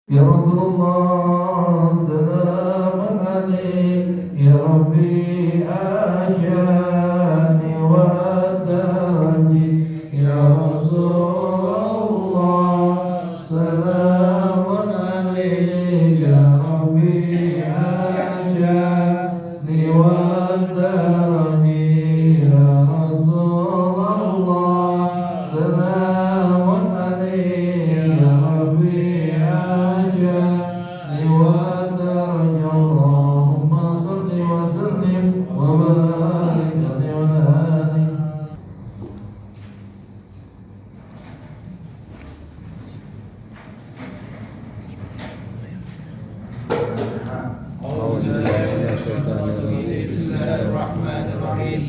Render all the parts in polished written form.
يا رسول الله سلام عليك يا ربي أشاني ودرجي يا رسول الله سلام عليك يا ربي أشاني ودرجي يا رسول الله سلام عليك يا ربي اللهم صل وسلم وبارك عليه وعلى آله. أعوذ بالله من الشيطان الرجيم بسم الله الرحمن الرحيم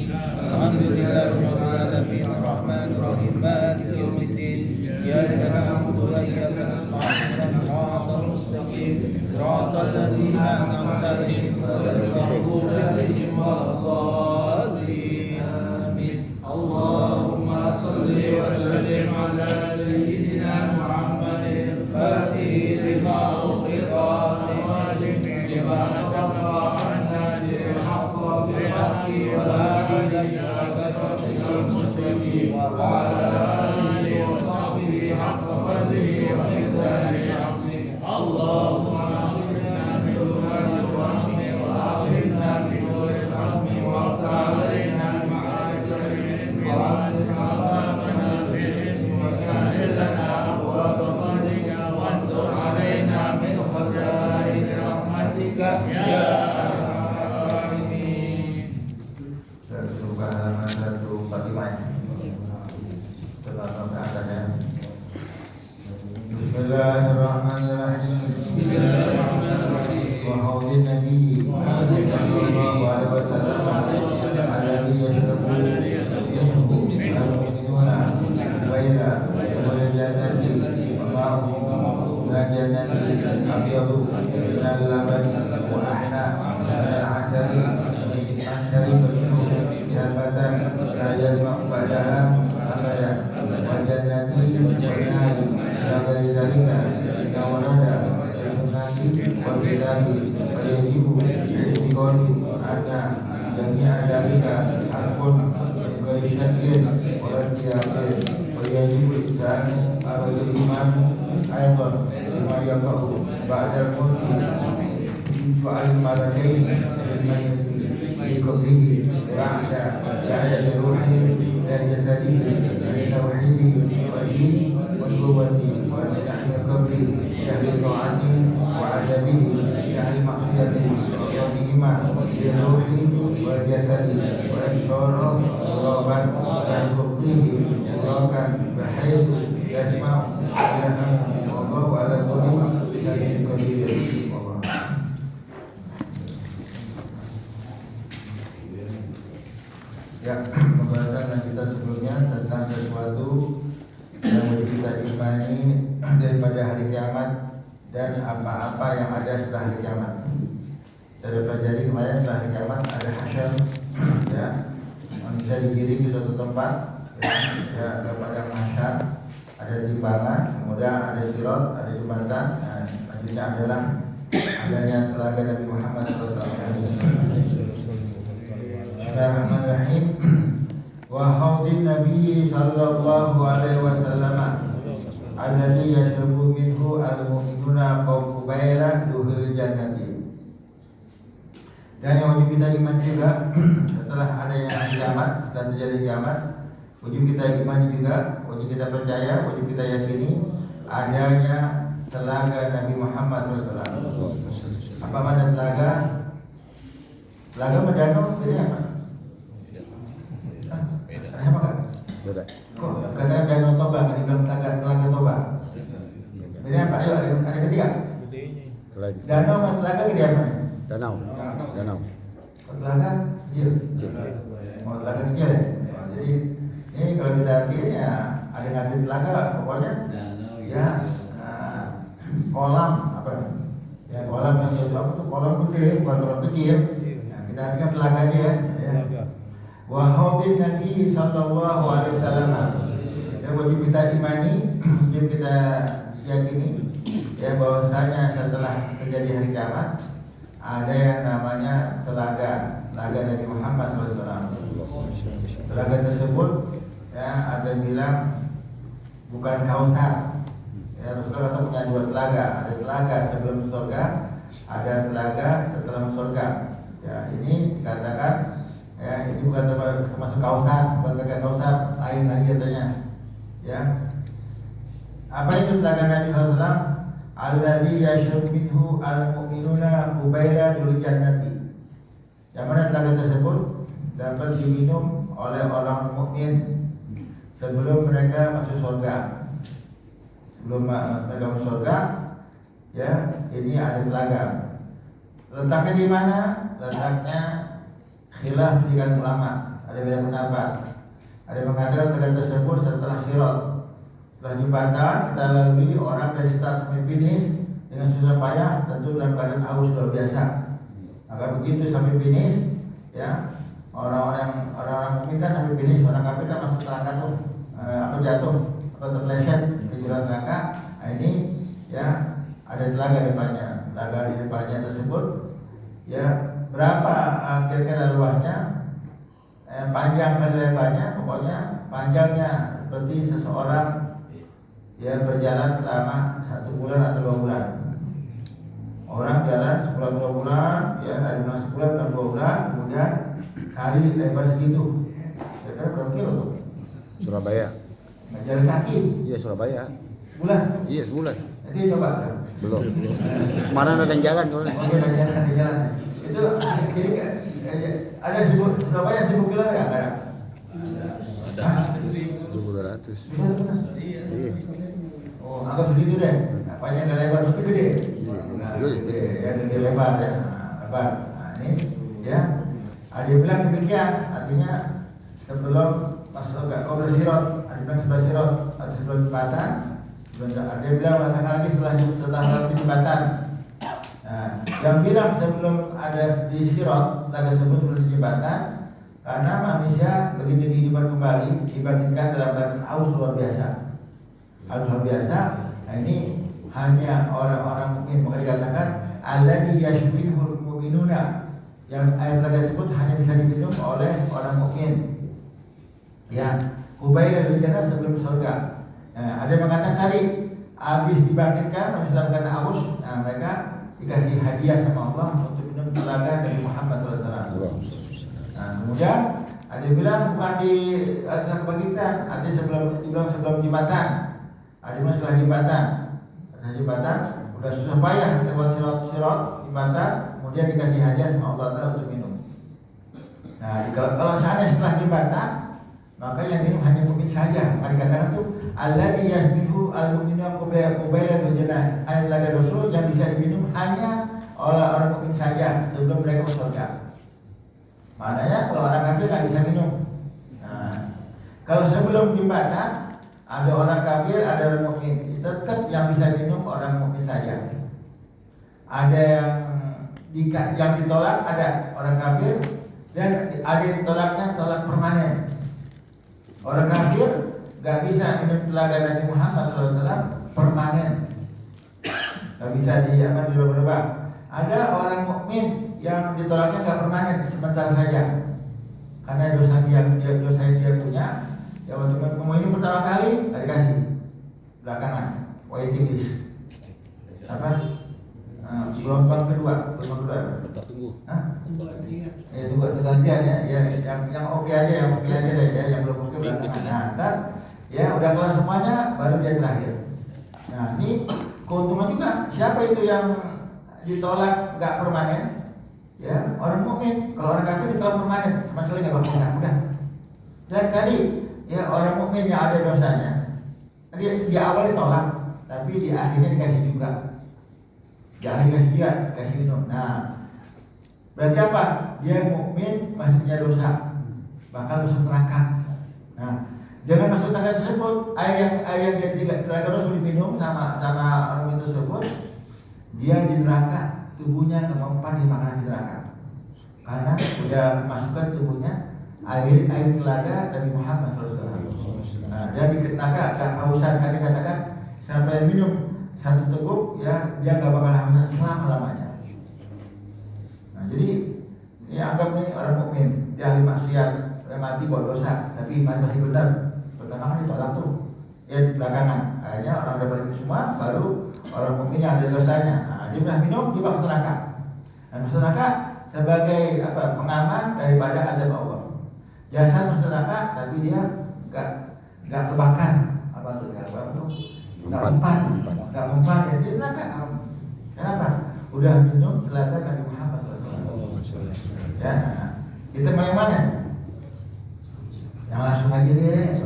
الحمد لله رب العالمين الرحمن الرحيم مالك يوم الدين إياك نعبد وإياك نستعين صراط المستقيم صراط الذين أنعمت عليهم غير المغضوب عليهم ولا الضالين آمين اللهم صل وسلم على سيدنا محمد الفاتح لما أغلق لما سبق الناس الحق بالحق والهادي إلى صراطك المستقيم وعلى آله وصحبه حق قدره ومقداره العظيم اللهم أغفرنا من ظلمات الوهم وأغفرنا من نور الفهم وافتح علينا بمعارف العلم وأحسن عذابنا بالعلم وسهل لنا أبواب فضلك وانصر علينا من خزائن رحمتك يا أرحم الراحمين. Buka halaman 145 setelah sampai atasnya. Bismillahirrahmanirrahim. Bismillahirrahmanirrahim. Wa haudin nabi sallallahu alaihi wasallam alladhi yashrabu al-mu'minuna baila wal jannati wa ma'hum la jannati abyadu min al-labani wa ahla min al-asali syarif jabatan la yajma'u ba'daha abadan wa jannati wa nari la dari zalika kawarada sunnati wa bidahi wa yajibu i'tiqadi anna jami'a zalika hakun beri syakin wa irtiyakin wa yajibu ihsanu abadul iman ayatan lima yabahu ba'dal mulki soal malakaini بقبله بعد بروحه لا جسده بتوحيده والدين والقوة والنعم القبر لأهل طاعته وعذابه لأهل معصيته وصوتهما بالروح والجسد وإنشار غرابا عن قبله إدراكا بحيث يسمع ويفهم والله على كل شيء قدير. Ya, pembahasan kita sebelumnya tentang sesuatu yang wajib kita imani daripada hari kiamat dan apa-apa yang ada setelah hari kiamat. Kita pelajari kemarin setelah hari kiamat ada hasyar, ya, manusia digiring di suatu tempat, ya, kepada mahsyar, ada timbangan, kemudian ada sirat, ada jembatan, selanjutnya adalah adanya telaga Nabi Muhammad SAW. Bismillahirrahmanirrahim. Wa haudin Nabi sallallahu alaihi wasallam alladhi yashrabu minhu al-mu'minuna qawqubaila duhul jannati. Dan yang wajib kita iman juga setelah adanya kiamat, setelah terjadi kiamat, wajib kita imani juga, wajib kita percaya, wajib kita yakini adanya telaga Nabi Muhammad SAW. Apa makna telaga? Telaga sama danau beda apa? Sama kan? Beda. Kok kata danau Toba nggak dibilang telaga Toba? Beda apa? Ayo ada ketiga. Telaga. Danau sama telaga gedean mana? Danau. Telaga kecil. Oh, telaga kecil ya. Jadi ini kalau kita artiin ya ada ngasih telaga pokoknya ya kolam apa? Ya kolam yang apa tuh kolam gede bukan kolam kecil. Nah, kita artikan telaganya ya. Wa haudin Nabi sallallahu alaihi wasallam. Yang wajib kita imani, wajib kita yakini ya bahwasanya setelah terjadi hari kiamat ada yang namanya telaga Nabi Muhammad SAW. Telaga tersebut ya ada yang bilang bukan Kausar. Ya, Rasulullah kata punya dua telaga, ada telaga sebelum surga, ada telaga setelah surga. Ya, ini dikatakan ya ini bukan termasuk Kausar, bukan telaga Kausar, lain lagi katanya. Ya. Apa itu telaga Nabi SAW? Alladzi yashrabu minhu al-mu'minuna qubaila dul jannati. Yang mana telaga tersebut dapat diminum oleh orang mukmin sebelum mereka masuk surga. Sebelum mereka masuk surga, ya ini ada telaga. Letaknya di mana? Letaknya khilaf di kalangan ulama. Ada beda pendapat. Ada yang mengatakan telaga tersebut setelah sirat. Setelah jembatan kita lalui, orang dari start sampai finish dengan susah payah, tentu dalam keadaan haus luar biasa. Maka begitu sampai finish, ya orang-orang mukmin kan sampai finish, orang kafir kan masuk neraka tuh, atau jatuh atau terpeleset ke jurang neraka. Nah, ini ya ada telaga depannya, telaga di depannya tersebut, ya berapa kira-kira luasnya, panjang kali lebarnya, pokoknya panjangnya seperti seseorang ya berjalan selama 1 bulan atau 2 bulan. Orang jalan sebulan 2 bulan, ya dari sebulan dan 2 bulan, kemudian kali lebar segitu. Kira-kira berapa kilo tuh? Surabaya. Jalan kaki. Iya Surabaya. Sebulan. Iya sebulan. Nanti coba. Belum. Mana ada yang jalan soalnya? Oh, ada jalan. Itu jadi ada Surabaya 1000 kilo ya enggak ada? Ada. 1.200. Iya. Oh, anggap begitu deh. Apanya nggak lebar begitu gede. Nah, gede. Ya gede lebar ya. Lebar. Nah, ini ya. Ada yang bilang demikian. Artinya sebelum masuk surga, kau bersirot. Ada yang bilang sebelah sirot, ada sebelum jembatan. Ada yang bilang katakan lagi setelah jembatan. Nah, yang bilang sebelum ada di sirot, telaga sebut sebelum di jembatan. Karena manusia begitu dihidupkan kembali, dibangkitkan dalam keadaan haus luar biasa. Haus luar biasa. Nah, ini hanya orang-orang mukmin. Maka dikatakan alladzi yashbihul mu'minuna. Yang ayat telaga tersebut hanya bisa diminum oleh orang mukmin. Ya, qubaila dul jannah sebelum surga. Nah, ada yang mengatakan tadi habis dibangkitkan manusia dalam keadaan haus, nah mereka dikasih hadiah sama Allah untuk minum telaga dari Muhammad SAW. Nah, kemudian ada yang bilang bukan di setelah kebangkitan, ada dibilang sebelum jembatan, ada yang bilang setelah jembatan. Setelah jembatan udah susah payah lewat sirat jembatan, kemudian dikasih hadiah sama Allah Taala untuk minum. Nah, kalau seandainya setelah jembatan, maka yang minum hanya mukmin saja. Maka dikatakan tuh alladzi yasbihu al-mu'minuna qubaila al-jannah. Ayat laga Rasul yang bisa diminum hanya oleh orang mukmin saja sebelum mereka masuk surga. Maknanya kalau orang kafir nggak bisa minum. Nah, kalau sebelum jembatan ada orang kafir, ada orang mukmin, tetap yang bisa minum orang mukmin saja. Ada yang ditolak, ada orang kafir, dan ada yang ditolaknya tolak permanen. Orang kafir nggak bisa minum telaga Nabi Muhammad SAW permanen, nggak bisa dirubah-rubah. Ada orang mukmin yang ditolaknya nggak permanen, sebentar saja, karena dosa yang dia punya. Ya waktu mau ini pertama kali nggak dikasih, belakangan waiting list apa? Gelombang kedua. Tunggu. Ya tunggu gantian ya. Yang oke aja deh ya, yang belum oke belakangan. Nah, ntar ya udah kelar semuanya baru dia terakhir. Nah, ini keuntungan juga. Siapa itu yang ditolak nggak permanen? Ya orang mukmin. Kalau orang kafir ditolak permanen, sama sekali nggak berdosa. Udah. Dan tadi ya orang mukmin yang ada dosanya, di awal ditolak, tapi di akhirnya dikasih juga. Jangan dikasih dia, dikasih minum. Nah, berarti apa? Dia mukmin masih punya dosa, bakal masuk neraka. Nah, dengan masuk neraka tersebut, air yang dia telaga Rasul diminum sama orang tersebut, dia di neraka, tubuhnya nggak mempan dimakan di neraka, karena sudah memasukkan tubuhnya air telaga dari Muhammad SAW. Nah, dia di neraka kehausan, kan dikatakan sampai minum satu teguk ya dia nggak bakal haus selama-lamanya. Nah, jadi ini anggap nih orang mukmin dia ahli maksiat, dia mati buat dosa, tapi iman masih benar. Pertama kan ditolak tuh, ya belakangan. Akhirnya orang udah balik semua, baru orang mukmin yang ada dosanya. Nah, dia pernah minum, dia bakal neraka. Nah, masuk neraka sebagai apa? Pengaman daripada azab Allah. Jasa masuk neraka, tapi dia nggak kebakar. Apa tuh? Nggak mempan. Jadi neraka. Kenapa? Udah minum telaga Nabi Muhammad SAW. Ya, kita mau yang mana? Yang langsung aja deh.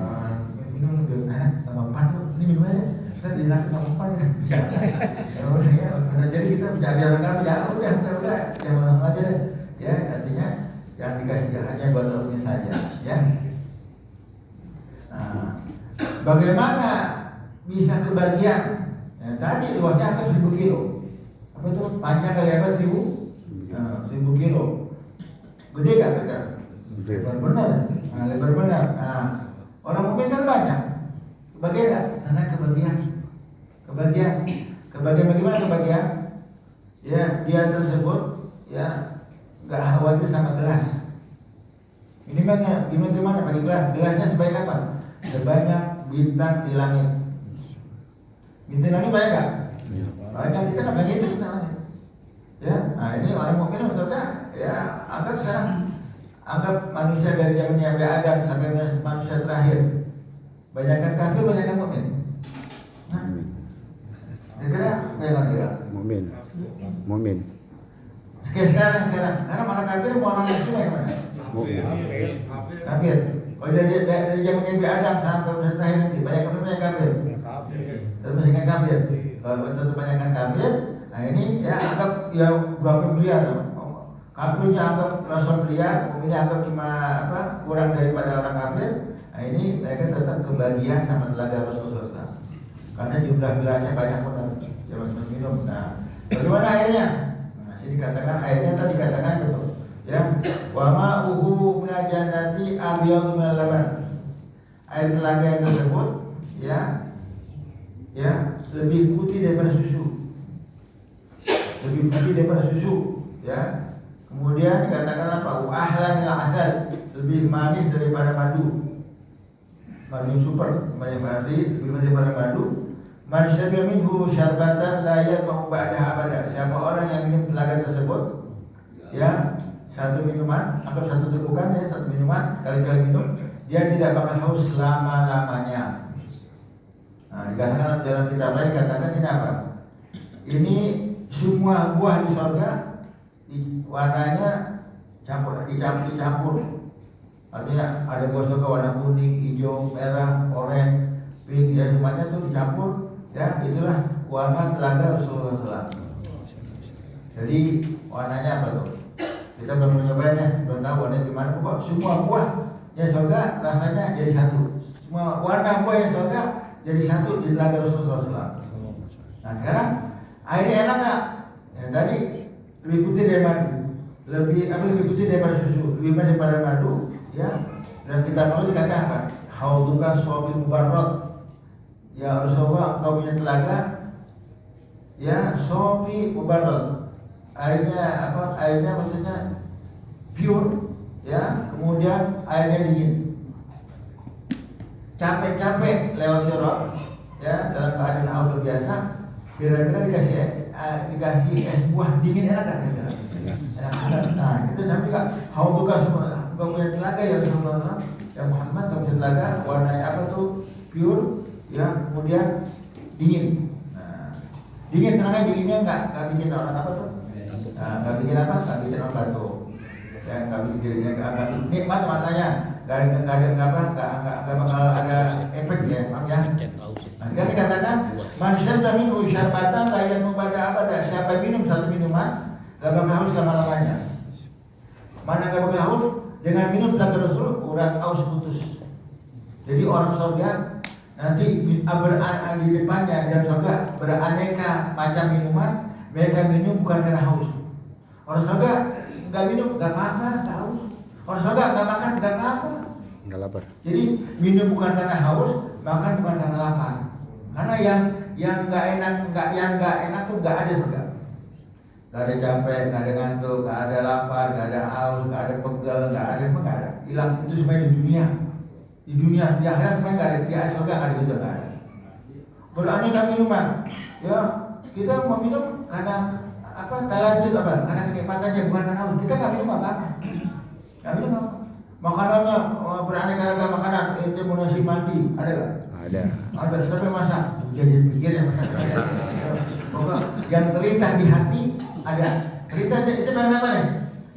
Minum mempan tuh. Ini minum aja. Kita di neraka nggak mempan ya. Ya udah ya. Jadi kita mencari orang kafir. Ya udah. Yang langsung aja deh. Ya, artinya yang dikasih hanya buat mukmin saja. Ya. Nah, bagaimana bisa kebagian? Ya, tadi luasnya angka 1000 kilo. Apa itu? Panjang kali apa 1000 kilo. Gede gak kira? Lebar benar. Nah, lebar benar. Nah, orang mukmin kan banyak. Kebagian gak? Karena kebagian bagaimana kebagian? Ya, dia tersebut ya nggak khawatir sama gelas. Ini gimana pakai gelas? Gelasnya sebaik apa? Sebanyak bintang di langit. Bintang langit banyak gak? Banyak, kita nggak pakai itu sebenarnya. Ya, nah ini orang mukmin maksudnya ya anggap manusia dari zaman Nabi Adam sampai manusia terakhir. Banyakkan kafir, banyakkan mukmin. Nah, kira-kira bagaimana? Mukmin. Sekarang karena orang kafir mau orang Muslim yang mana? Kafir. Kalau dari zaman Nabi Adam sampai manusia terakhir nanti banyak kafir. Terus masih kan kafir. Kalau tentu banyakkan kafir. Nah ini ya anggap ya berapa miliar. Kafirnya anggap ratusan miliar, mukminnya anggap cuma kurang daripada orang kafir. Nah ini mereka tetap kebagian sama telaga Rasulullah SAW. Karena jumlah gelasnya banyak benar. Ya masih minum. Nah, bagaimana airnya? Nah, sini dikatakan airnya tadi dikatakan betul. Ya, wa ma'uhu minal jannati abyadu minal laban. Air telaga yang tersebut ya lebih putih daripada susu. Ya. Kemudian dikatakan apa? Ahla min asal, lebih manis daripada madu. Madu super, lebih manis daripada madu. Man syariba minhu syarbatan la yatma'u ba'daha abada. Siapa orang yang minum telaga tersebut, ya, satu minuman, anggap satu tegukan ya, satu minuman, kali-kali minum, dia tidak bakal haus selama-lamanya. Nah, dikatakan dalam kitab lain dikatakan ini apa? Ini semua buah di surga warnanya dicampur. Artinya ada buah surga warna kuning, hijau, merah, oranye, pink, ya semuanya itu dicampur. Ya, itulah warna telaga Rasulullah SAW. Jadi warnanya apa tuh? Kita belum mencobainnya, belum tahu warnanya gimana. Pokok semua buah yang surga rasanya jadi satu. Semua warna buah yang surga jadi satu di telaga Rasulullah SAW. Nah sekarang airnya enak nggak? Ya, tadi lebih putih dari madu, lebih putih daripada susu, lebih banyak daripada madu. Ya, dan kita mau dikatakan apa? Hauduka sobil mubarrad. Ya Rasulullah, engkau punya telaga, ya sofi mubarrad. Airnya apa? Airnya maksudnya pure, ya. Kemudian airnya dingin. Capek-capek lewat sirat, ya dalam keadaan haus biasa. Kira-kira dikasih es buah dingin enak kan? Enak. Nah, kita sampai nggak hauduka semua. Engkau punya telaga ya Rasulullah, ya Muhammad, engkau punya telaga warnanya apa tuh? Pure, ya. Kemudian dingin. Nah, dingin tenang aja, dinginnya nggak bikin orang apa tuh? Nah, nggak bikin apa? Nggak bikin orang batuk. Ya, nggak bikin nikmat matanya. Nggak bakal ada efek ya, paham ya? Nah, sekarang dikatakan manusia sudah minum syarbatan layan membaca apa? Siapa minum satu minuman nggak bakal haus selama-lamanya. Mana nggak bakal haus? Dengan minum telaga Rasul, urat haus putus. Jadi orang surga nanti di depannya di dalam surga beraneka macam minuman. Mereka minum bukan karena haus. Orang surga nggak minum nggak apa-apa, nggak haus. Orang surga nggak makan nggak apa-apa, nggak lapar. Jadi minum bukan karena haus, makan bukan karena lapar. Karena yang nggak enak tuh nggak ada surga. Nggak ada capek, nggak ada ngantuk, nggak ada lapar, nggak ada haus, nggak ada pegel, nggak ada. Hilang itu semua di dunia. Di dunia, di akhirat semua nggak ada. Di akhirat surga nggak ada gitu, nggak ada. Beraneka minuman, ya kita mau minum karena apa? Talajud apa? Karena kenikmatannya, bukan karena haus. Kita nggak minum apa? Nggak minum apa? Makanannya beraneka ragam makanan, itu mau nasi mandi, ada nggak? Ada, sampai masak. Jadi pikir yang masak. Yang terlintas di hati ada. Terlintas itu pengen apa nih?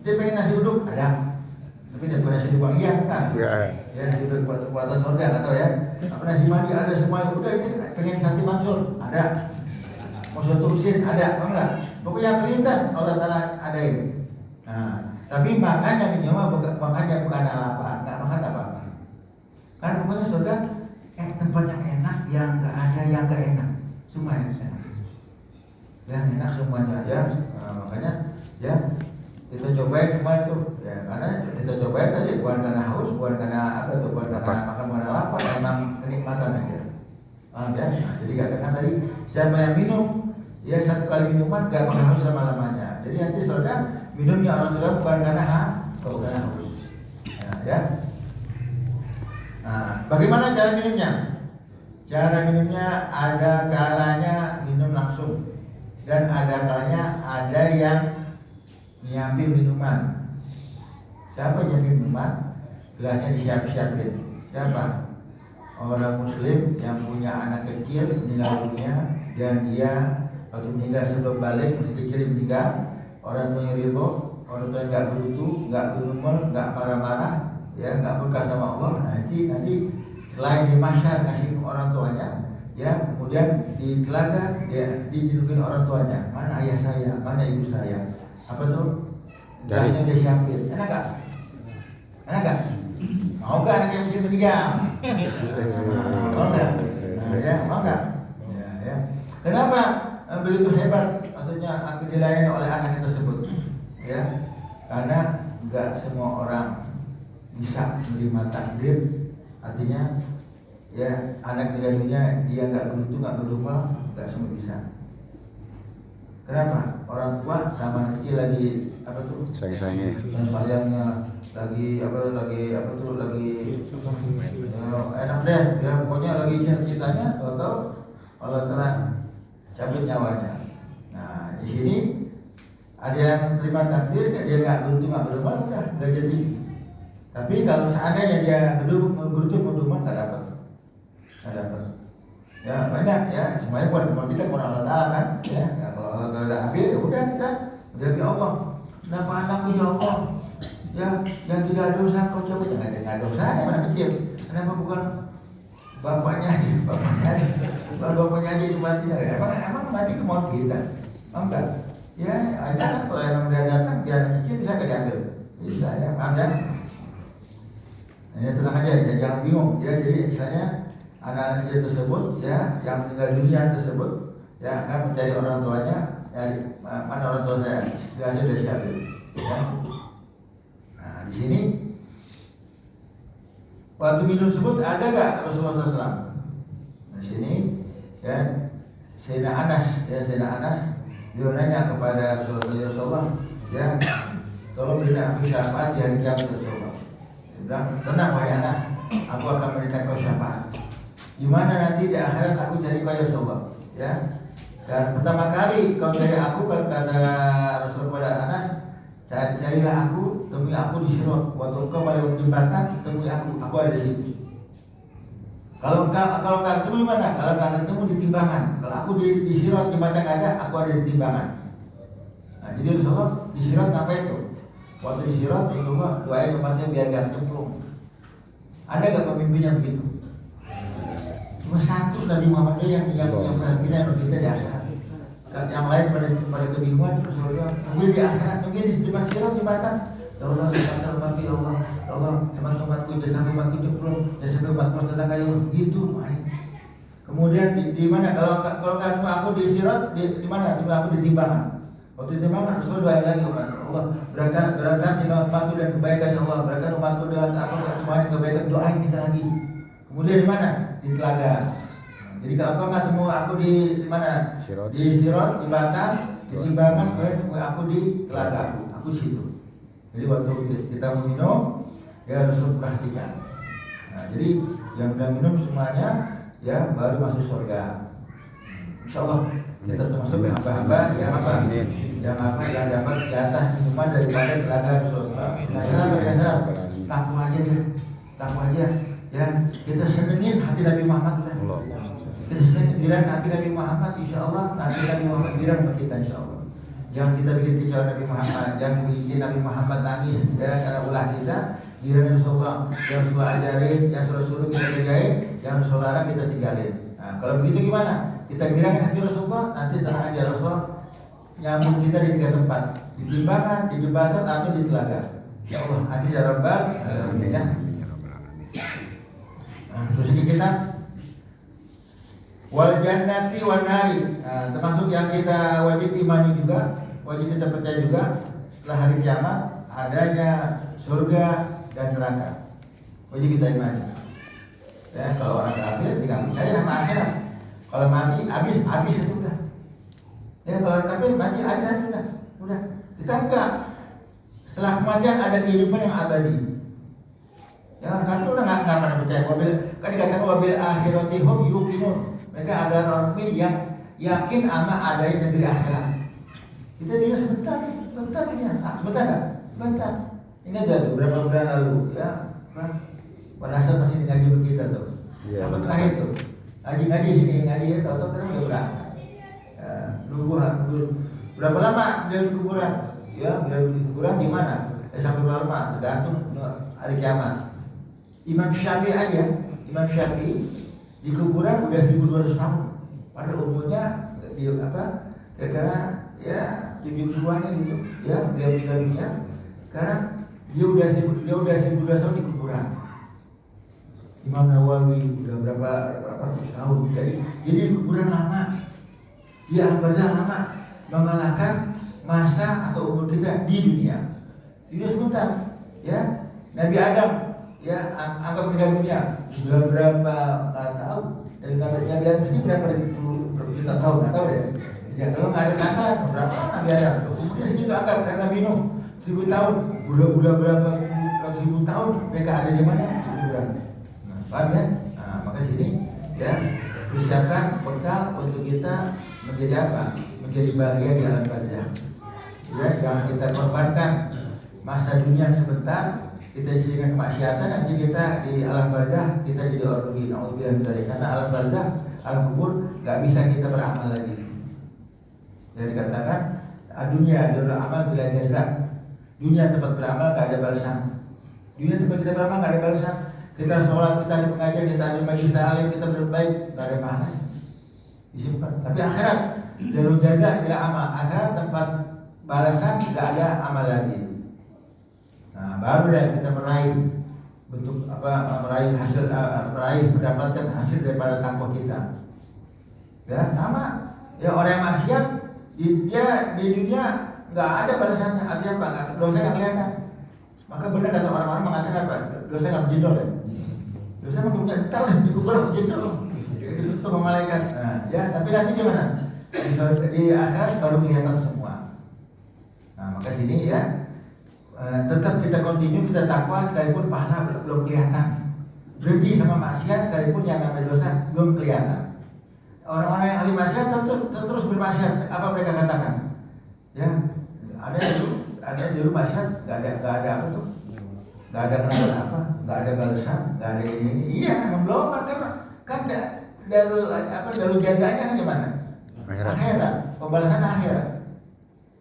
Dia pengen nasi uduk, ada. Tapi dia pengen nasi uduk wangian kan? Ya nasi uduk buatan surga, nggak tahu ya. Apa nasi mandi ada semua. Udah itu pengen sate mansur, ada. Mau soto usin, ada, enggak? Pokoknya terlintas Allah Taala ada ini. Nah, tapi makannya makannya bukan lapar, nggak makan apa-apa. Karena pokoknya surga tempat yang enak, yang nggak ada yang nggak enak, semua enak. Yang enak semuanya ya, makanya ya kita cobain semua itu ya, karena kita cobain tadi bukan karena haus, bukan karena apa tuh, bukan karena makan, bukan karena lapar, memang kenikmatan aja. Paham ya? Nah, jadi katakan tadi siapa yang minum ya satu kali minuman gak bakal haus selama-lamanya. Jadi nanti saudara minumnya orang surga bukan karena haus. Ya. Nah, bagaimana cara minumnya? Cara minumnya ada kalanya minum langsung dan ada kalanya ada yang nyiapin minuman. Siapa yang nyiapin minuman? Gelasnya disiap-siapin. Siapa? Orang muslim yang punya anak kecil meninggal dunia dan dia waktu meninggal sebelum balik masih kecil meninggal, orang tuanya ridho, orang tuanya nggak berutu, nggak gumul, nggak marah-marah, ya nggak murka sama Allah. Nanti selain di masyar ngasih orang tuanya, ya kemudian di telaga dia dijulukin orang tuanya, mana ayah saya, mana ibu saya, apa tuh? Gelasnya dia siapin, enak gak? Enak gak? Mau gak anak yang kecil meninggal? Mau gak? Nah, ya, mau gak? Ya. Kenapa begitu hebat? Maksudnya akan dilayani oleh anak tersebut, ya? Karena nggak semua orang bisa menerima takdir. Artinya ya anak tinggalnya dia nggak beruntung, nggak berumah, nggak semua bisa. Kenapa? Orang tua sama anak kecil lagi apa tuh? Sayangnya lagi enak deh, ya pokoknya lagi cita-citanya, tahu Allah telah cabut nyawanya. Nah di sini ada yang terima takdir, dia nggak beruntung, nggak berumah, udah jadi. Tapi kalau seandainya dia beruntung nggak dapat. Ya banyak ya, semuanya buat kita buat Allah Taala kan. Ya kalau Allah Taala udah ambil, ya udah kita ya Allah. Kenapa anakku ya Allah? Ya yang tidak dosa kau cabut, jangan dosa, yang mana kecil. Kenapa bukan bapaknya aja? Kalau bapaknya aja dimati, emang mati kemauan kita? Enggak. Ya aja kan kalau emang dia datang, dia kecil bisa diambil. Bisa ya, paham ya? Ya tenang aja, ya jangan bingung. Ya jadi misalnya anak-anak dia tersebut, ya yang meninggal dunia tersebut, ya akan mencari orang tuanya. Ya, mana orang tua saya? Gelasnya sudah siapin. Ya. Nah di sini waktu minum tersebut ada nggak Rasulullah SAW? Di sini, ya Sayyidina Anas, dia nanya kepada Rasulullah, ya tolong berikan aku syafaat di hari kiamat Rasulullah. Bilang, tenang wahai Anas, aku akan memberikan kau syafaat. Di mana nanti di akhirat aku cari kau ya Rasulullah, ya. Dan pertama kali kau cari aku, kata Rasulullah kepada Anas, carilah aku, temui aku di Sirat. Waktu kau melewati jembatan, temui aku ada di sini. Kalau kau ketemu di mana? Kalau kau ketemu di timbangan. Kalau aku di Sirat jembatan nggak ada, aku ada di timbangan. Nah, jadi Rasulullah di Sirat ngapain tuh? Waktu di Sirat Rasulullah doain umatnya biar gak nyemplung. Ada gak pemimpinnya begitu? Cuma satu Nabi Muhammad yang perhatian kita di akhirat. Yang lain pada kebingungan Rasulullah. Mungkin di akhirat, mungkin di depan Sirat jembatan. Ya Allah, selamatkan umatku ya Allah. Ya Allah, selamatkan umatku, jangan sampai umatku nyemplung, jangan sampai umatku terdapat ya Allah. Gitu, kemudian di mana? Kalau ketemu aku di Sirat, di mana? Temu aku di timbangan. Waktu itu memang Rasulullah doain lagi Allah berkat umatku dan kebaikan ya Allah, berkat umatku dengan apa kebaikan, doain kita lagi. Kemudian di mana? Di telaga. Jadi kalau kau nggak temu aku di mana? Sirot. Di Sirot, di Batam, di Timbangan, kau temu aku di telaga aku situ. Jadi waktu kita mau minum, ya harus perhatikan. Nah, jadi yang udah minum semuanya ya baru masuk surga. Insya Allah kita termasuk hamba-hamba yang apa? Yang dapat jatah minuman daripada telaga Rasulullah. Nggak salah. Takwa aja ya. Kita senengin hati Nabi Muhammad udah. Kita senengin dirang hati Nabi Muhammad, insya Allah nanti Nabi Muhammad dirang kita insya Allah. Yang kita bikin kicau Nabi Muhammad, yang bikin Nabi Muhammad nangis ya karena ulah kita, dirang Rasulullah, yang Rasulullah ajarin, yang Rasulullah suruh kita kerjain, yang Rasulullah larang kita tinggalin. Nah, kalau begitu gimana? Kita girangin hati Rasulullah, nanti tenang aja Rasulullah nyambung kita di 3 tempat, di timbangan, di jembatan atau di telaga. Ya Allah, amin ya Rabbal alamin ya. Terus ini kita wal jannati wan nari. Nah, termasuk yang kita wajib imani juga, wajib kita percaya juga setelah hari kiamat adanya surga dan neraka. Wajib kita imani. Ya, kalau orang kafir tidak percaya sama akhirat. Kalau mati habis itu sudah. Ya, kalau orang kafir mati ada sudah. Kita enggak. Setelah kematian ada kehidupan yang abadi. Ya, orang kafir udah nggak pernah percaya. Kan dikatakan wabil akhirati hum yuqinun. Mereka ada orang mukmin yang yakin sama adanya negeri akhirat. Kita dulu sebentar nggak? Sebentar. Ingat gak beberapa bulan lalu ya, Wanasar masih ngaji kita tuh. Iya, Yang terakhir tuh. Ngaji sini, ya, tahu-tahu kan udah berangkat. Nunggu berapa lama dia di kuburan? Ya, dia di kuburan di mana? Sampai berapa lama? Tergantung hari kiamat. Imam Syafi'i di kuburan udah 1200 tahun. Padahal umurnya dia kira-kira ya 70-an gitu. Ya, dia meninggal dunia. Sekarang dia udah 1200 tahun di kuburan. Imam Nawawi udah berapa ratus tahun. Jadi di kuburan lama. Dia alam lama mengalahkan masa atau umur kita di dunia. Dia sebentar, ya. Nabi Adam, ya, anggap meninggal dunia. Sudah berapa nggak tahu. Dan Nabi Adam ini berapa juta tahun nggak tahu deh. Ya, kalau nggak ada kata berapa Nabi Adam. Umurnya segitu anggap karena minum 1000 tahun. Udah berapa ratus ribu tahun mereka ada di mana? Di kuburan. Nah, paham ya? Nah, maka sini ya persiapkan bekal untuk kita menjadi apa? Menjadi bahagia di alam barzakh. Ya, jangan kita korbankan masa dunia yang sebentar, kita isi dengan kemaksiatan, nanti kita di alam barzakh kita jadi orang rugi. Nauzubillah, karena alam barzakh, alam kubur nggak bisa kita beramal lagi. Jadi dikatakan dunia adalah amal bila jaza. Dunia tempat beramal nggak ada balasan. Dunia tempat kita beramal nggak ada balasan. Kita sholat, kita di pengajian, kita di majelis ta'lim, kita berbaik, nggak ada pahala. Disimpan. Tapi akhirat jalur jaza bila amal. Akhirat tempat balasan nggak ada amal lagi. Nah, baru deh kita meraih bentuk meraih hasil, mendapatkan hasil daripada takwa kita. Ya sama. Ya orang yang maksiat dia di dunia nggak ada balasannya. Artinya apa? Dosa nggak kelihatan. Maka benar kata orang-orang mengatakan apa? Dosa nggak berjindol ya. Dosa nggak punya tahu di kubur berjindol. Itu sama malaikat. Nah, ya tapi nanti gimana? Di akhirat baru kelihatan semua. Nah maka sini ya tetap kita continue, kita takwa sekalipun pahala belum kelihatan. Berhenti sama maksiat sekalipun yang namanya dosa belum kelihatan. Orang-orang yang ahli maksiat terus bermaksiat. Apa mereka katakan? Ya ada dulu maksiat nggak ada apa tuh? Nggak ada kenapa? Nggak ada balasan? Nggak ada ini? Iya, memang belum karena kan darul jazanya kan di mana? Akhirat. Pembalasan akhirat.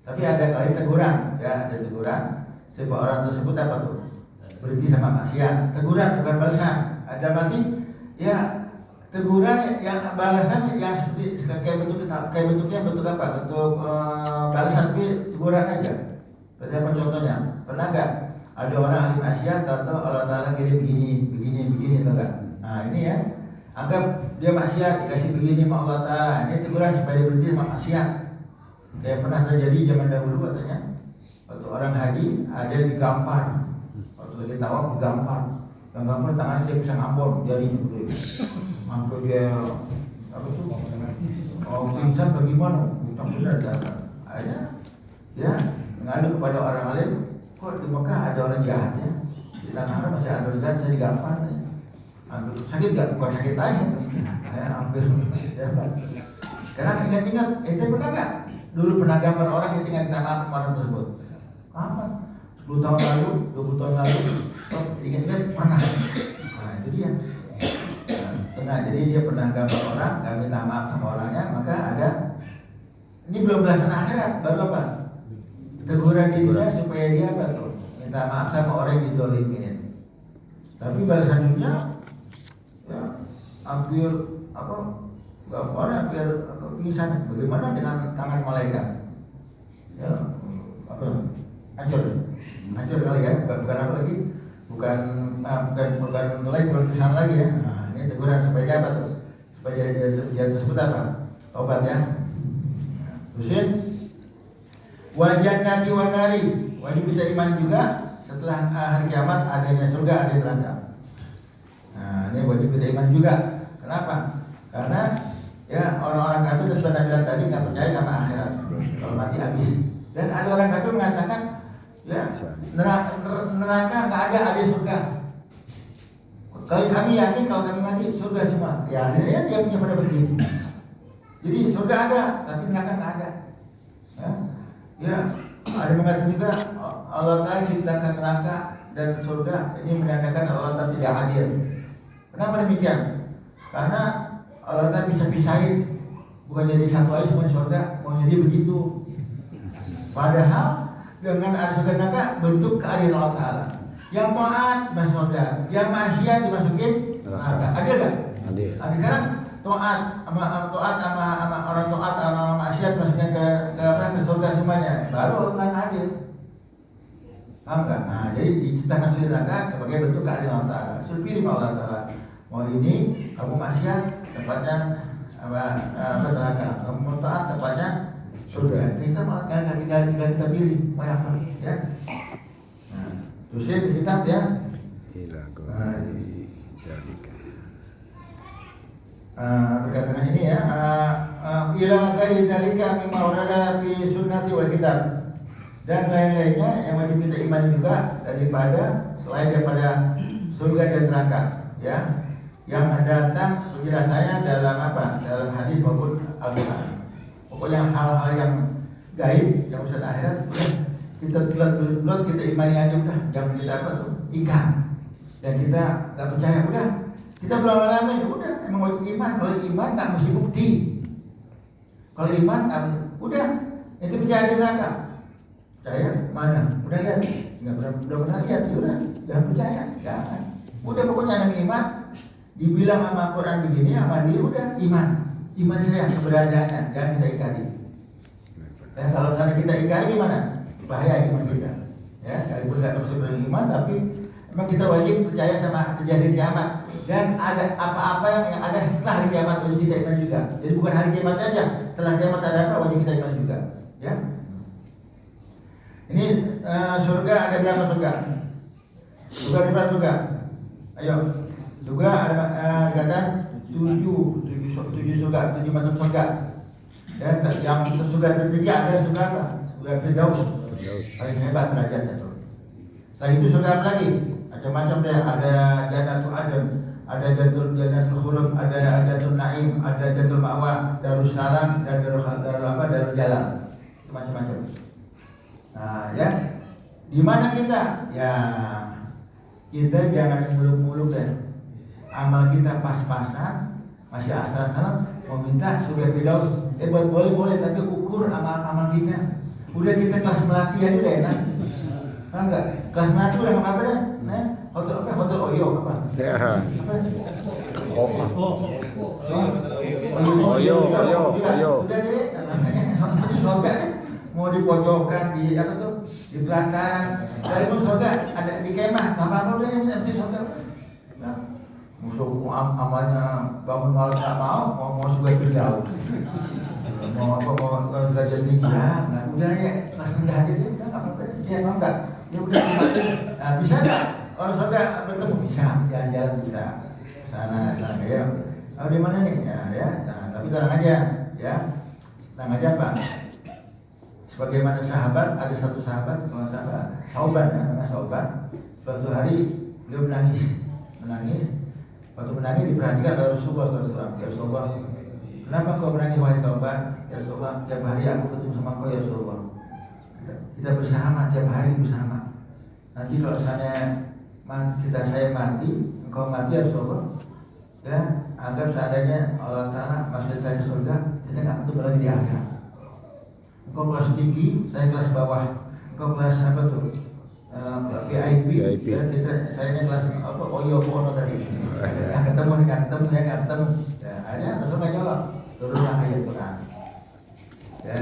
Tapi ada kali teguran, ya ada teguran. Sebab orang tersebut apa tuh? Berhenti sama maksiat. Teguran bukan balasan. Ada mati, ya teguran yang balasan yang seperti kayak bentuknya bentuk apa? Bentuk balasan tapi teguran aja. Berarti apa contohnya? Pernah nggak ada orang ahli maksiat atau Allah Taala kirim begini atau enggak? Nah ini ya. Anggap dia maksiat dikasih begini sama Allah Taala. Ini teguran supaya dia berhenti sama maksiat. Kayak pernah terjadi zaman dahulu katanya. Waktu orang haji ada digampar. Waktu lagi tawaf digampar. Yang gampar tangannya dia bisa ngambon jarinya. Mampu dia apa tuh? Oh, pingsan bagaimana? Utang benar dalam. Ya, ngadu kepada orang alim. Kok di Mekah ada orang jahat ya? Di tanah Arab masih ada orang jahat, saya digampar nih. Sakit gak? Bukan sakit aja. Hampir. Ya, karena ingat-ingat, itu pernah gak? Dulu pernah gambar orang yang tinggal minta maaf sama orang tersebut. Apa? 10 tahun lalu, 20 tahun lalu, oh, ingat-ingat pernah. Nah itu dia. Tengah, jadi dia pernah gambar orang, gak minta maaf sama orangnya, maka ada. Ini belum belasan akhirat, baru apa? Teguran di dunia supaya dia apa tuh? Minta maaf sama orang yang dizolimin. Tapi balasan dunia, ya hampir apa? Gambarnya hampir pingsan. Bagaimana dengan tangan malaikat? Ya, apa? Hancur kali ya, bukan apa lagi, bukan mulai tulisan lagi ya. Nah, ini teguran supaya apa tuh? Supaya dia tersebut apa? Tobat ya. Terusin, wajah nanti wanari, wajib kita iman juga setelah hari kiamat adanya surga, ada neraka. Nah, ini wajib kita iman juga. Kenapa? Karena ya orang-orang kafir sesuai bilang tadi nggak percaya sama akhirat, kalau mati habis. Dan ada orang kafir mengatakan ya neraka nggak ada surga. Kalau kami yakin kalau kami mati surga semua. Ya dia punya pendapat begitu. Jadi surga ada tapi neraka nggak ada. Ya ada mengatakan juga Allah Taala ciptakan neraka dan surga ini menandakan Allah Taala tidak adil. Kenapa demikian? Karena Allah Taala bisa pisahin, bukan jadi satu aja semua di surga, mau jadi begitu. Padahal dengan ada surga neraka bentuk keadilan Allah Taala. Yang taat masuk surga, yang maksiat dimasukin neraka. Adil kan? Adil. Adil kan? Taat sama orang taat sama orang maksiat masuknya ke surga semuanya. Baru Allah Taala adil. Paham kan? Nah, jadi diciptakan surga neraka sebagai bentuk keadilan Allah Taala. Suruh pilih Allah Taala. Mau ini kamu maksiat tempatnya neraka, kamu mau taat tempatnya surga. Kita malah kita pilih mau apa ya. Nah, terusin di kitab ya. Perkataan ini ya, ila ghairi dzalika mimma warada fi sunnati wal kitab. Dan lain-lainnya yang wajib kita iman juga daripada selain daripada surga dan neraka ya. Yang datang penjelasannya dalam apa? Dalam hadis maupun Al-Quran. Pokoknya hal-hal yang gaib, yang urusan akhirat, kita telat kita imani aja udah. Jangan kita apa tuh? Ingkar. Dan kita nggak percaya udah. Kita belum alami udah. Emang wajib iman. Kalau iman nggak mesti bukti. Kalau iman udah. Itu percaya di neraka. Percaya mana? Udah lihat? Nggak pernah lihat. Ya udah. Jangan percaya. Jangan. Udah pokoknya yang iman. Dibilang sama Quran begini, sama dia udah iman saya keberadaannya, jangan kita ingkari. Dan kalau sana kita ingkari gimana? Bahaya iman kita. Ya, sekalipun nggak terus beriman, tapi memang kita wajib percaya sama terjadi kiamat. Dan ada apa-apa yang ada setelah hari kiamat wajib kita iman juga. Jadi bukan hari kiamat saja, setelah kiamat ada apa wajib kita iman juga. Ya. Ini surga ada berapa surga? Surga ada berapa surga? Ayo. Juga ada dikatakan 7 surga, 7 macam surga. Dan yang surga tertiga ada surga apa? Surga Firdaus. Paling hebat derajatnya tuh. Setelah itu surga apa lagi? Macam-macam deh. Ada Jannatul Adn, ada Jannatul Khulud, ada Jannatul Naim, ada Jannatul Ma'wa, Darussalam, dan Darul Jalal. Itu macam-macam. Nah, ya. Di mana kita? Ya, kita jangan muluk-muluk deh. Amal kita pas-pasan, masih asal-asalan mau minta surga Firdaus. Boleh tapi ukur amal kita. Udah kita kelas melati aja udah enak. Paham enggak? Kelas melati udah enggak apa-apa deh. Nah, hotel apa? Hotel Oyo apa? Ya. Apa? Oyo. Udah deh, namanya seperti surga deh. Mau di pojokan di apa tuh? Di pelataran. Sekalipun surga ada di kemah, enggak apa-apa udah yang seperti surga. Nah, musuh amalnya bangun malam nggak mau surga Firdaus, mau belajar tinggi ya, nggak udah ya kelas rendah aja dia udah nggak apa-apa, dia mau nggak, dia udah nah, bisa nggak orang surga bertemu bisa, jalan-jalan bisa, sana ya, di mana nih ya, nah Tapi tenang aja, ya. Tenang aja Pak. Sebagaimana sahabat, ada satu sahabat, kalau sahabat Sauban, ya, namanya Sauban. Suatu hari beliau menangis. Waktu menangis diperhatikan oleh Rasulullah SAW. Ya Rasulullah, kenapa kau menangis wahai Sauban? Ya Rasulullah, tiap hari aku ketemu sama kau ya Rasulullah. Kita bersama tiap hari bersama. Nanti kalau saya mati, engkau mati ya Rasulullah. Ya, anggap seandainya Allah Ta'ala masukkan saya ke surga, kita nggak ketemu lagi di akhirat. Engkau kelas tinggi, saya kelas bawah. Engkau kelas apa tuh? VIP. Ya, saya kelas apa? Oyo Ono tadi. Nggak ketemu. Ya, akhirnya Rasul nggak jawab. Turunlah ayat Quran. Ya,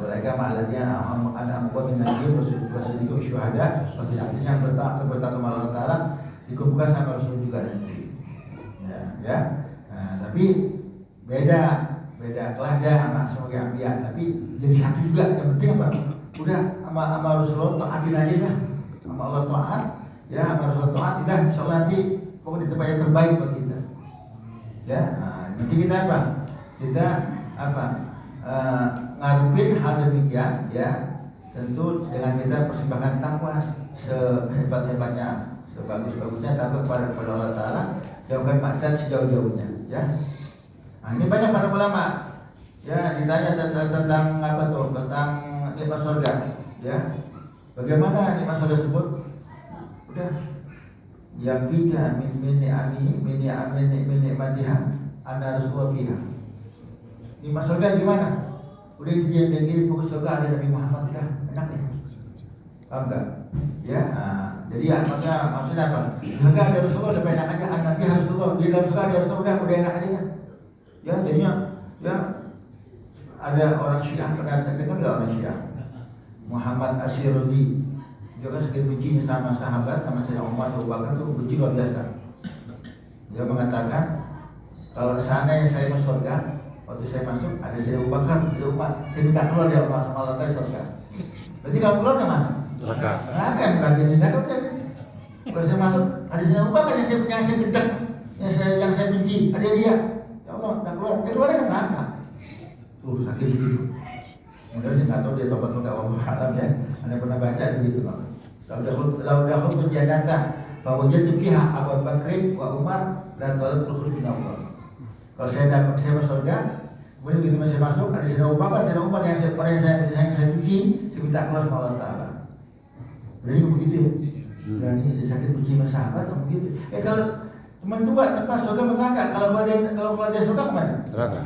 mereka ma'aladzina an'amta min nabiyyin wasiddiqin syuhada. Maksudnya artinya bertakwa Allah Ta'ala dikumpulkan sama Rasul juga nanti. Ya. Nah, tapi beda kelas dah anak sebagai anbiya, tapi jadi satu juga. Yang penting apa? Udah sama Rasulullah taatin aja dah. Sama Allah taat, ya sama Rasulullah taat, udah insyaallah nanti pokoknya di tempat yang terbaik buat kita. Ya, nah, nanti kita apa? Kita apa? Ngarepin hal demikian, ya. Tentu dengan kita persembahkan takwa sehebat-hebatnya, sebagus-bagusnya takwa kepada Allah Ta'ala, jauhkan maksiat sejauh-jauhnya, ya. Nah, ini banyak para ulama, ya, ditanya tentang apa tuh, tentang nikmat surga, ya. Bagaimana nikmat surga tersebut? Udah, yang fika min nikmatiha anna rasulullah fiha. Nikmat surga gimana? Udah itu dia yang kirim pokok surga ada Nabi Muhammad, udah enak ya. Paham enggak? Ya, jadi maksudnya apa? Surga ada Rasulullah, lebih enak aja. Nabi harus Rasulullah, di dalam surga ada Rasulullah, udah enak aja ya. Ya, jadinya ya ada orang Syiah, pernah dengar enggak orang Syiah? Muhammad Asyirazi. Dia kan saking bencinya sama sahabat, sama Sayyidina Umar, sama Abu Bakar tuh benci luar biasa. Dia mengatakan kalau seandainya saya masuk surga, waktu saya masuk ada Sayyidina Abu Bakar, Sayyidina Umar, saya minta keluar dia sama Allah dari surga. Berarti kalau keluar dari mana? Neraka. Neraka yang bagian neraka berarti. Kalau saya masuk ada Sayyidina Abu Bakar yang saya gedek, yang saya benci, ada dia. Ya Allah, tak keluar. Keluar kan neraka. Tuh sakit begitu. Mudah saya nggak tahu dia tobat atau nggak, Allah alam ya. Anda pernah baca begitu kan? Lau dahul berjadata bahwa jatuh pihak Abu Bakar wa Umar dan tolak terus bin Allah. Kalau saya masuk surga, kemudian begitu saya masuk ada Sayyidina Abu Bakar, Sayyidina Umar yang saya benci, saya minta keluar sama Allah Ta'ala. Berarti begitu ya. Berani sakit benci sama sahabat atau begitu. Kalau cuma dua tempat surga neraka. Kalau keluar dari surga kemana? Neraka.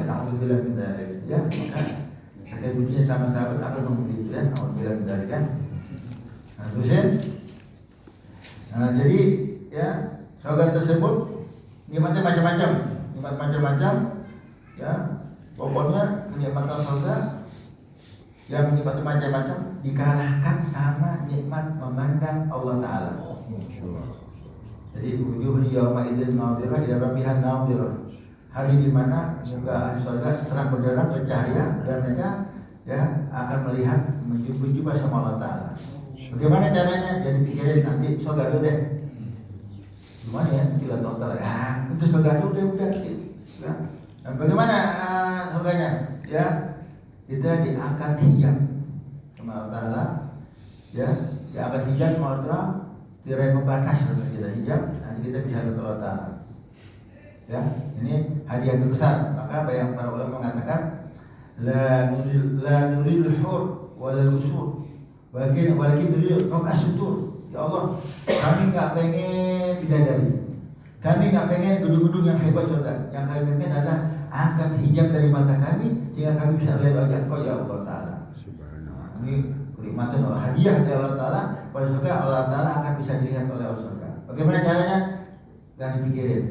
Alhamdulillah minta ya. Maka sakit bencinya sama sahabat apa begitu ya. Alhamdulillah minta kan. Nah, terusin. Nah, jadi ya surga tersebut nikmatnya macam-macam, ya. Pokoknya kenikmatan surga yang menikmati macam-macam dikalahkan sama nikmat memandang Allah Ta'ala. Jadi wujuhun yawma idzin nadhirah ila rabbiha nadhirah. Hari di mana muka ahli surga terang benderang bercahaya dan mereka ya akan melihat menjumpa sama Allah Ta'ala. Bagaimana caranya? Jadi pikirin nanti surga dulu deh. Gimana ya? Tidak tahu tak ya. Itu surga udah ya. Nah, bagaimana surganya? Ya, kita diangkat hijab sama Allah Ta'ala. Ya, diangkat hijab sama Allah Ta'ala. Tirai pembatas kita hijab. Nanti kita bisa lihat Allah Ta'ala. Ya, ini hadiah terbesar. Maka banyak para ulama mengatakan la nuridul hur wal usur. Walakin nuridul sutur. Ya Allah, kami nggak pengen bidadari, kami nggak pengen gedung-gedung yang hebat surga. Yang kami pengen adalah angkat hijab dari mata kami sehingga kami bisa lihat wajah Kau ya Allah Ta'ala. Ini kenikmatan Allah, hadiah dari Allah Ta'ala pada surga. Allah Ta'ala akan bisa dilihat oleh Allah surga. Bagaimana caranya? Gak dipikirin,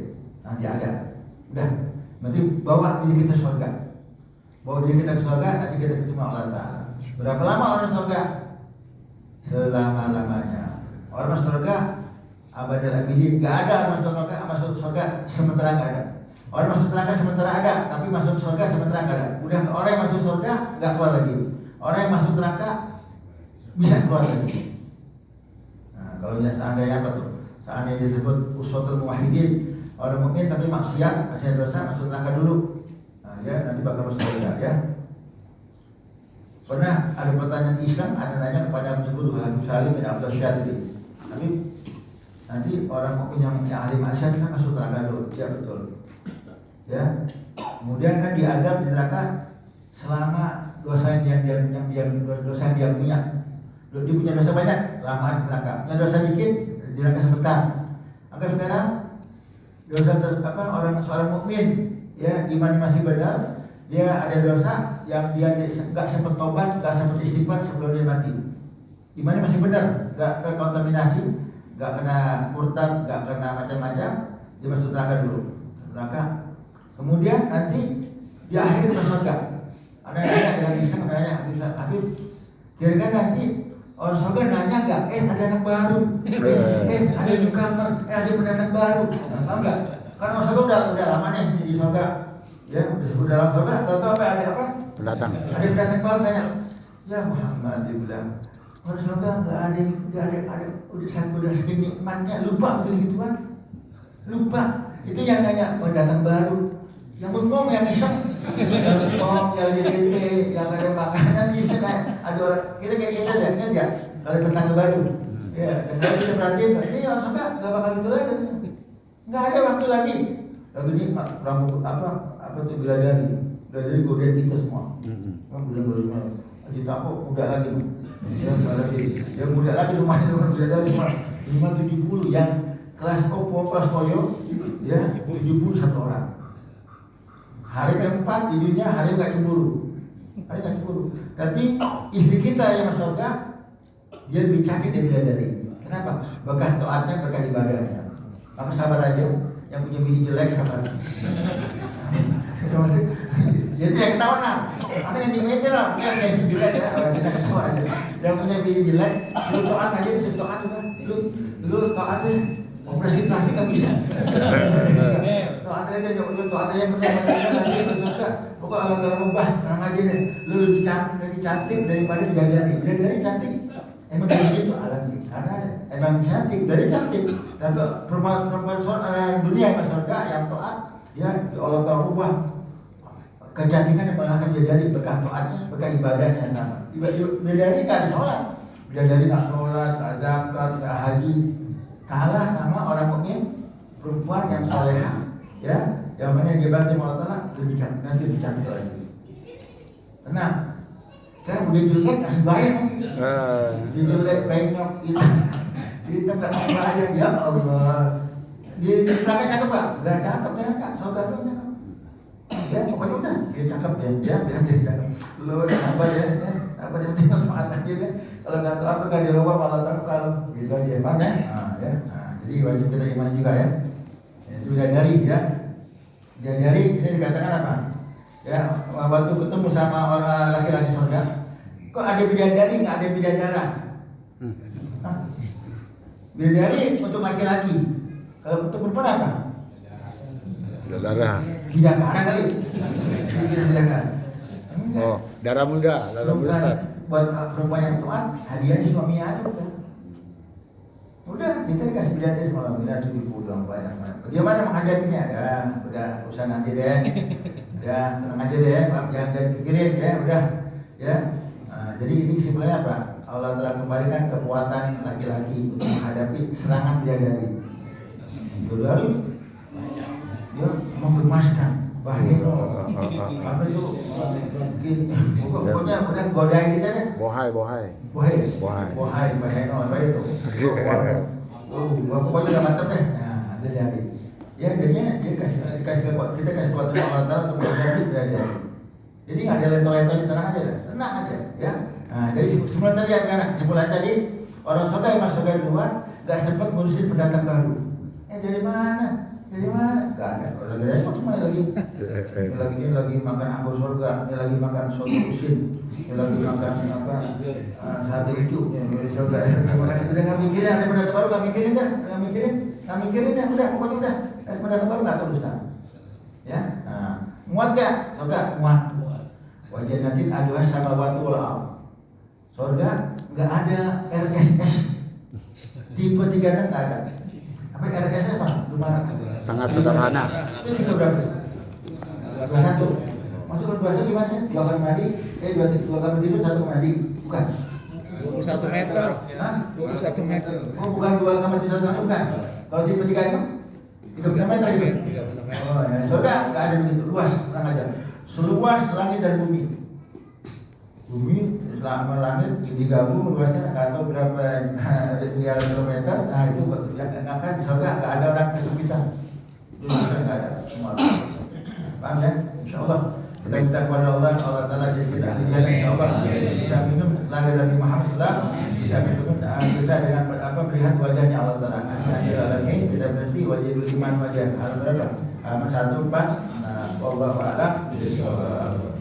nanti ada. Udah, nanti bawa diri kita surga, bawa diri kita ke surga, nanti kita ketemu Allah Ta'ala. Berapa lama orang surga? Selama-lamanya. Orang masuk surga abadal abidin, gak ada masuk surga sementara gak ada. Orang masuk neraka sementara ada, tapi masuk surga sementara gak ada. Udah orang yang masuk surga gak keluar lagi. Orang yang masuk neraka bisa keluar lagi. Nah, kalau seandainya apa tuh? Seandainya disebut uswatul muwahhidin, orang mukmin tapi maksiat dosa masuk neraka dulu. Ya nanti bakal masuk surga ya. Pernah ada pertanyaan Islam, ada nanya kepada guru Habib Salim bin Abdul Syadri. Habib, nanti orang yang ahli maksiat kan masuk neraka dulu. Ya betul. Ya. Kemudian kan diadab di neraka selama dosa yang dia punya. Dia punya dosa banyak, lama di neraka. Punya dosa dikit, di neraka sebentar. Maka sekarang dosa seorang mukmin, ya imannya masih benar. Dia ada dosa yang dia nggak sempat tobat, nggak sempat istighfar sebelum dia mati. Imannya masih benar, nggak terkontaminasi, nggak kena murtad, nggak kena macam-macam, dia masuk neraka dulu. Neraka. Kemudian nanti di akhir masuk surga. Ada yang nanya dengan iseng, nanya Habib, kira-kira nanti orang surga nanya nggak? Ada anak baru, ada new comer, ada pendatang baru, paham nggak? Karena orang surga udah lama nih di surga. Ya, udah dalam surga, tahu apa ada apa? Pendatang. Ada pendatang baru tanya, ya Muhammad dia bilang, orang surga nggak ada, udah saking nikmatnya, lupa begitu-gituan, lupa. Itu yang nanya pendatang baru, yang bengong, yang iseng, yang di yang ada makanan iseng, ada orang kita kayak kita aja, ingat ya? Kalau tetangga baru, ya, tetangga kita perhatiin, ini orang surga nggak bakal gitu lagi, nggak ada waktu lagi. Tapi ini rambut apa tuh bidadari godain kita semua. Kan bulan semua. Haji Tapo muda lagi tuh. Ya muda lagi rumahnya dengan bidadari semua. 570 yang kelas koyo, ya 71 orang. Hari keempat di dunia hari nggak cemburu. Tapi istri kita yang masuk surga dia lebih cantik dari bidadari. Kenapa? Berkah taatnya, berkah ibadahnya. Maka sabar aja. Yang punya bini jelek sabar. Jadi yang ketahuan lah. Ada yang dimeter lah, bukan yang jelek ya. Kita ketawa aja. Yang punya bini jelek, lu taat aja, taat juga. Lu taat aja. Operasi plastik nggak bisa. Taat aja, lu taat aja yang punya nanti bersurga. Pokok Allah telah rubah, tenang aja deh. Lu lebih cantik daripada bidadari. Bidadari cantik. Emang dari situ alam karena emang cantik, dari cantik. Dan perempuan dunia yang surga yang taat, ya Allah telah rubah kecantikan yang mengalahkan bidadari berkah taatnya, berkah ibadahnya sama. Bidadari nggak ada sholat, bidadari nggak sholat, nggak zakat, nggak haji, kalah sama orang mukmin perempuan yang soleha, ya, yang mana dia bantu Allah Taala lebih cantik, nanti lebih cantik lagi. Tenang. Kan udah jelek kasih bayar dia jelek penyok kita nggak kasih bayar ya Allah. Dia belakang cakep pak? Nggak cakep ya kak, saudaranya ya pokoknya udah dia cakep ya bilang dia cakep. Lo sabar ya sabar ya tinggal taat aja kan. Kalau nggak taat tuh nggak dirubah malah tangkal gitu aja emang ya. Jadi wajib kita iman juga ya. Itu bidadari ya. Bidadari ini dikatakan apa? Ya, waktu ketemu sama orang laki-laki surga, kok ada bidadari nggak ada bidadara? Bidadari untuk laki-laki, kalau untuk perempuan apa? Bidadara. Bidadara kali. Bidadara. Oh, darah muda, darah besar. Buat perempuan yang taat, hadiahnya suaminya aja udah. Udah, kita dikasih bidadari semalam, bila 70 yang banyak. Bagaimana menghadapinya? Ya, udah usah nanti deh. Ya, tenang aja deh, jangan pikirin ya, udah ya. Jadi ini kesimpulannya apa? Allah telah kembalikan kekuatan laki-laki untuk menghadapi serangan bidadari. Bidadari, ya menggemaskan, bahaya apa itu? Pokoknya udah godain kita deh. Bohai, bahaya apa itu? Pokoknya udah mantap deh. Nah, bidadari. Ya jadinya dia kita kasih kekuatan Allah Taala untuk menghadapi bidadari. Jadi nggak ada leto-leto, tenang aja ya. Nah, jadi kesimpulan tadi kesimpulan tadi orang surga yang masuk surga duluan nggak sempat ngurusin pendatang baru. Dari mana? Nggak ada. Orang lagi repot cuma lagi makan anggur surga, ini lagi makan soto usin, ini lagi makan sate hijau, dari surga. Udah nggak mikirin ada pendatang baru, nggak mikirin dah, udah pokoknya udah. Ada pendatang baru nggak terusan. Ya, muat nggak surga? Muat. Wajah nanti aduh sama waktu wal. Surga nggak ada RSS. Tipe 36 nggak ada. Apa RSS apa? Cuma sangat sederhana. Itu tipe berapa? 21. Maksud luasnya gimana? 2 kamar mandi, 2 kamar tidur, 1 kamar mandi, bukan? 21 meter. Hah? 21 meter. Oh, bukan 2 kamar tidur 1 kamar, bukan? Kalau tipe 3 itu 36 meter gitu. 36 meter. Oh, ya. Surga nggak ada begitu luas, tenang aja. Seluas langit dan bumi. Bumi selama langit digabung luasnya nggak tahu berapa miliar kilometer. Nah itu yang akan surga nggak ada orang kesempitan. Itu surga nggak ada semua. Paham ya? Insya Allah kita minta kepada Allah Taala jadi kita ahlinya Insya Allah bisa minum lahir dari Muhammad Sallam, bisa minum bisa dengan melihat wajahnya Allah Taala. Akhir alamin kita berarti wajibul iman wajah. Alhamdulillah. 1 4. Nah, wallahu a'lam bishawab.